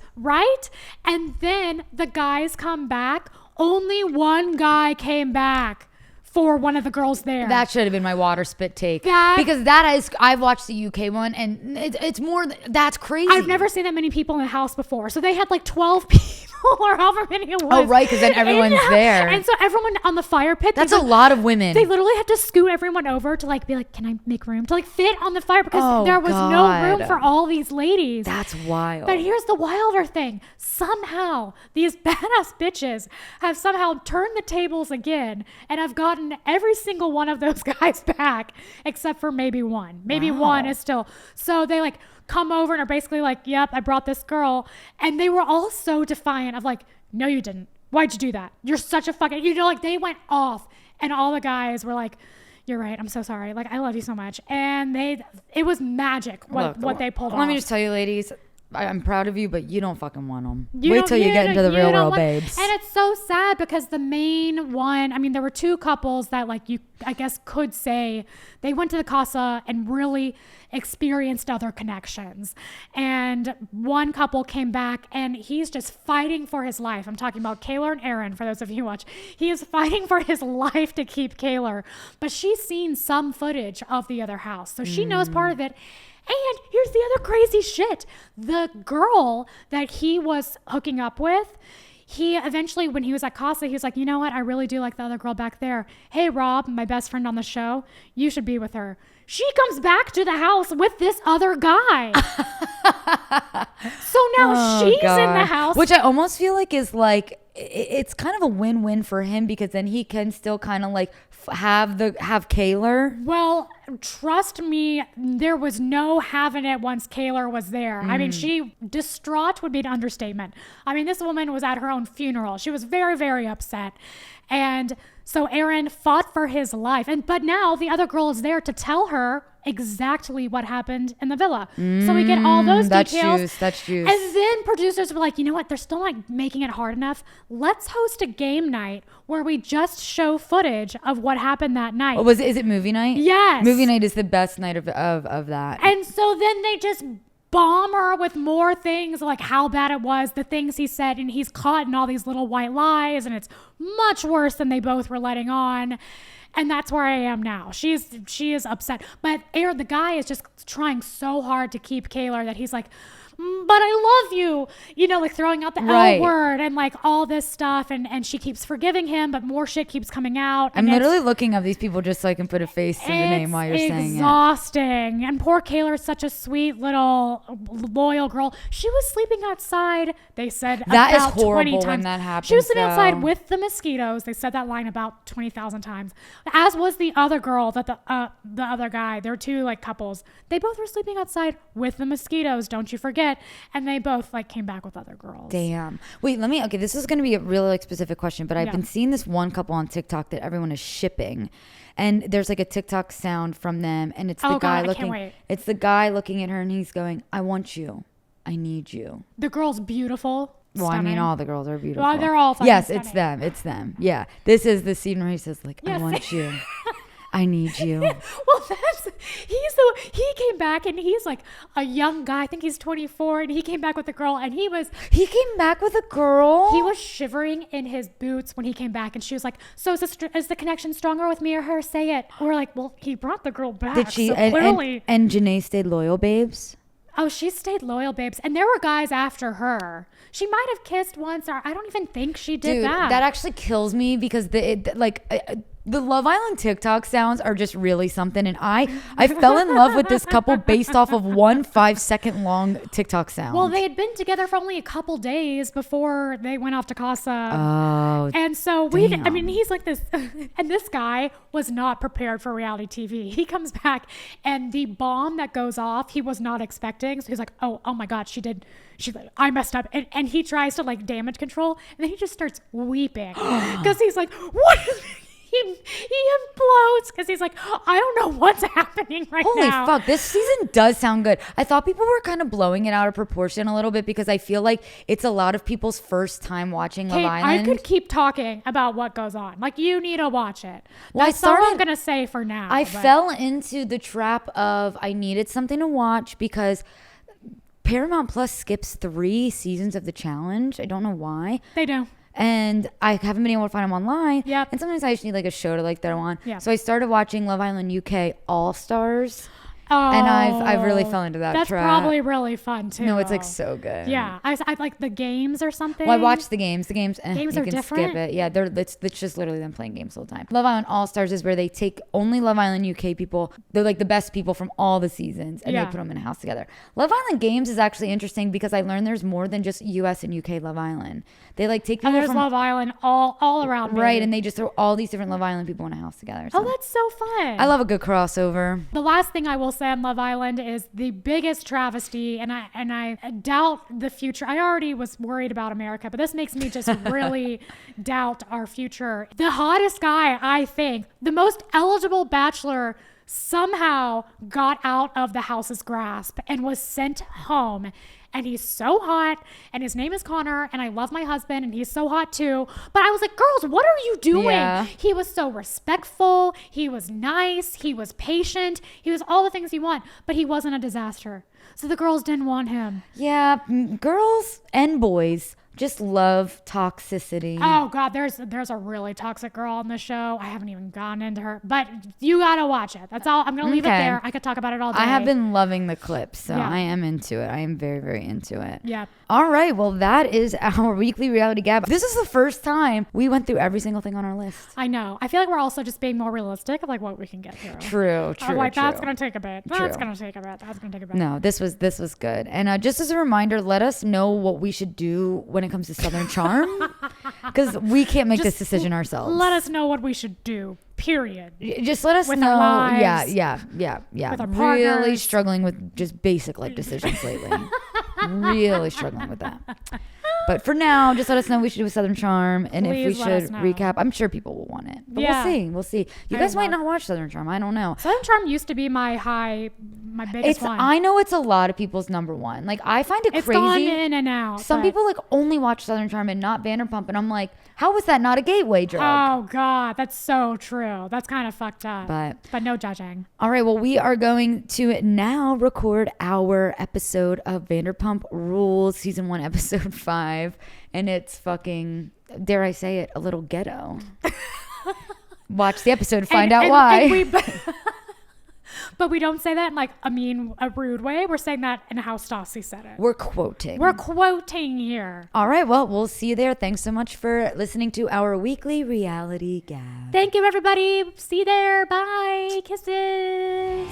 And then the guys come back. Only one guy came back for one of the girls there. That should have been my water spit take. Because I've watched the UK one, and it's more, that's crazy. I've never seen that many people in the house before. So they had like 12 people or however many it was. Oh, right, because then everyone's there. And so everyone on the fire pit. That's a lot of women. They literally had to scoot everyone over to like be like, can I make room to like fit on the fire, because there was no room for all these ladies. That's wild. But here's the wilder thing. Somehow these badass bitches have somehow turned the tables again and have gotten every single one of those guys back, except for maybe one. Maybe one is still. So they like come over and are basically like, yep, I brought this girl. And they were all so defiant of like, no, you didn't. Why'd you do that? You're such a fucking, like they went off, and all the guys were like, you're right. I'm so sorry. Like, I love you so much. And it was magic what they pulled off. Let me just tell you, ladies, I'm proud of you, but you don't fucking want them. Wait till you get into the real world, babes. And it's so sad, because the main one, I mean, there were 2 couples that like I guess could say they went to the Casa and really experienced other connections. And one couple came back and he's just fighting for his life. I'm talking about Kaylor and Aaron, for those of you who watch. He is fighting for his life to keep Kaylor, but she's seen some footage of the other house. So she knows part of it. And here's the other crazy shit. The girl that he was hooking up with, he eventually, when he was at Casa, he was like, you know what? I really do like the other girl back there. Hey, Rob, my best friend on the show, you should be with her. She comes back to the house with this other guy. So now she's in the house. Which I almost feel like is like, it's kind of a win-win for him, because then he can still kind of like have Kaylor. Well, trust me, there was no having it once Kaylor was there. I mean, she distraught would be an understatement. I mean, this woman was at her own funeral. She was very, very upset. And so Aaron fought for his life. But now the other girl is there to tell her exactly what happened in the villa. So we get all those details. That's juice. And then producers were like, you know what? They're still not making it hard enough. Let's host a game night where we just show footage of what happened that night. Is it movie night? Yes. Movie night is the best night of that. And so then they just bomb her with more things, like how bad it was, the things he said, and he's caught in all these little white lies, and it's much worse than they both were letting on. And that's where I am now. She is upset. But Aaron, the guy, is just trying so hard to keep Kaylor that he's like, but I love you, like throwing out the L word and like all this stuff. And she keeps forgiving him, but more shit keeps coming out. I'm literally looking up these people just so I can put a face to the name while you're saying it. It's exhausting. And poor Kaylor is such a sweet little loyal girl. She was sleeping outside. They said that about is horrible 20 times. when that happens. She was sitting outside with the mosquitoes. They said that line about 20,000 times. As was the other girl that the other guy. There were two like couples. They both were sleeping outside with the mosquitoes. Don't you forget? And they both like came back with other girls. Damn. Wait, okay, this is going to be a really like specific question, but I've been seeing this one couple on TikTok that everyone is shipping. And there's like a TikTok sound from them, and it's the guy looking. It's the guy looking at her, and he's going, "I want you. I need you." The girl's beautiful. Well, stunning. I mean, all the girls are beautiful. Well, they're all yes, stunning. it's them. Yeah, this is the scene where he says, like, Yes. "I want you, I need you." Well, he came back, and he's like a young guy. I think he's 24, and he came back with the girl, and he came back with a girl. He was shivering in his boots when he came back, and she was like, "So is the connection stronger with me or her? Say it." We're like, "Well, he brought the girl back." Did she? So clearly, and Janae stayed loyal, babes. Oh, she stayed loyal, babes. And there were guys after her. She might have kissed once, or I don't even think she did. Dude, that actually kills me because the Love Island TikTok sounds are just really something. And I fell in love with this couple based off of one 5-second long TikTok sound. Well, they had been together for only a couple days before they went off to Casa. Oh, and so he's like this. And this guy was not prepared for reality TV. He comes back, and the bomb that goes off, he was not expecting. So he's like, oh my God, I messed up. And he tries to like damage control, and then he just starts weeping because he's like, what is he implodes because he's like, I don't know what's happening now. Holy fuck, this season does sound good. I thought people were kind of blowing it out of proportion a little bit because I feel like it's a lot of people's first time watching Love Island. I could keep talking about what goes on. Like, you need to watch it. Well, That's all I'm going to say for now. I fell into the trap of I needed something to watch because Paramount Plus skips 3 seasons of the challenge. I don't know why. They do. And I haven't been able to find them online. Yep. And sometimes I just need like a show to like throw on. Yeah. So I started watching Love Island UK All Stars. Oh, and I've really fell into that that's trap. That's probably really fun too. No, it's like so good. Yeah, I like the games or something. Well, I watched the games. The games are you can different. Skip it. Yeah, it's just literally them playing games all the time. Love Island All Stars is where they take only Love Island UK people. They're like the best people from all the seasons, and they put them in a house together. Love Island Games is actually interesting because I learned there's more than just US and UK Love Island. They like take people there's from Love Island all around. Right, me. and they just throw all these different Love Island people in a house together. So. Oh, that's so fun. I love a good crossover. The last thing I will say on Love Island is the biggest travesty, and I doubt the future. I already was worried about America, but this makes me just really doubt our future. The hottest guy, I think, the most eligible bachelor, somehow got out of the house's grasp and was sent home. And he's so hot, and his name is Connor, and I love my husband, and he's so hot too. But I was like, girls, what are you doing? Yeah. He was so respectful. He was nice. He was patient. He was all the things you want, but he wasn't a disaster. So the girls didn't want him. Yeah, girls and boys just love toxicity. Oh God, there's a really toxic girl on the show. I haven't even gone into her, but you gotta watch it. That's all. I'm gonna leave it there. I could talk about it all day. I have been loving the clips, so Yeah. I am into it. I am very, very into it. Yeah. All right, well, that is our weekly reality gab. This is the first time we went through every single thing on our list. I know. I feel like we're also just being more realistic of like what we can get through. True. I'm like, that's gonna take a bit. That's gonna take a bit. That's gonna take a bit. No, this was good. And just as a reminder, let us know what we should do when it comes to Southern Charm, because we can't make this decision ourselves. Let us know what we should do. Period. Just let us With know. our lives, Yeah. with our Really partners. struggling with just basic life decisions lately. Really struggling with that. But for now, just let us know what we should do with Southern Charm, and Please if we let us should know. recap. I'm sure people will want it. But Yeah. we'll see. You I guys might love- not watch Southern Charm. I don't know. Southern Charm used to be my biggest one. I know it's a lot of people's number one. Like, I find it It's crazy. gone in and out. Some but- people like only watch Southern Charm and not Vanderpump, and I'm like, how is that not a gateway drug? Oh God, that's so true. That's kind of fucked up. But no judging. all right, well, we are going to now record our episode of Vanderpump Rules, season 1, episode 5, and it's fucking, dare I say it, a little ghetto. Watch the episode to find out why. But we don't say that in like a rude way. We're saying that in how Stassi said it. We're quoting. We're quoting here. All right, well, we'll see you there. Thanks so much for listening to our weekly reality gab. Thank you, everybody. See you there. Bye. Kisses.